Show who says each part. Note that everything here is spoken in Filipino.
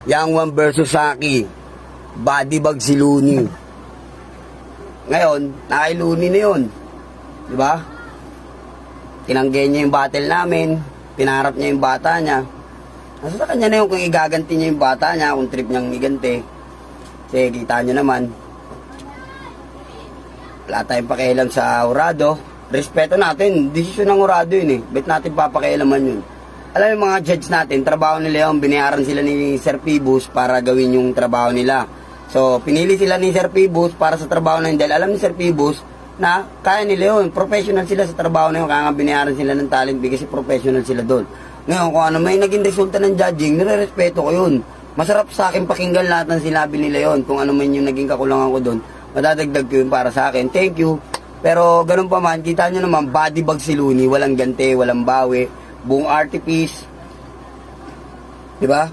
Speaker 1: Yang Wan versus Saki. Body bag si Looney. Ngayon, nakay Looney na yun. Diba? Tinanggihan niya yung battle namin. Pinarap niya yung bata niya. Nasa sa kanya na yun kung igaganti niya yung bata niya, kung trip niyang iganti. Kasi kita niyo naman. Wala tayong pakialam sa Urado. Respeto natin. Desisyon ng Urado yun eh. Bet natin papakialaman yun. Alam yung mga judge natin, trabaho nila yun. Binayaran sila ni Sir Pibus para gawin yung trabaho nila. So, pinili sila ni Sir Pibus para sa trabaho na yun. Dahil alam ni Sir Pibus na kaya nila yun. Professional sila sa trabaho na yun. Kaya nga binayaran sila ng talent bee kasi professional sila doon. Ngayon, kung ano may naging resulta ng judging, nire-respeto ko yun. Masarap sa akin pakinggan lahat ng sinabi nila yun. Kung ano man yung naging kakulangan ko doon, madadagdag ko yun para sa akin. Thank you. Pero ganun pa man, kita nyo naman, body bag si Looney. Walang gante, walang bawi. Buong artipiece. Diba?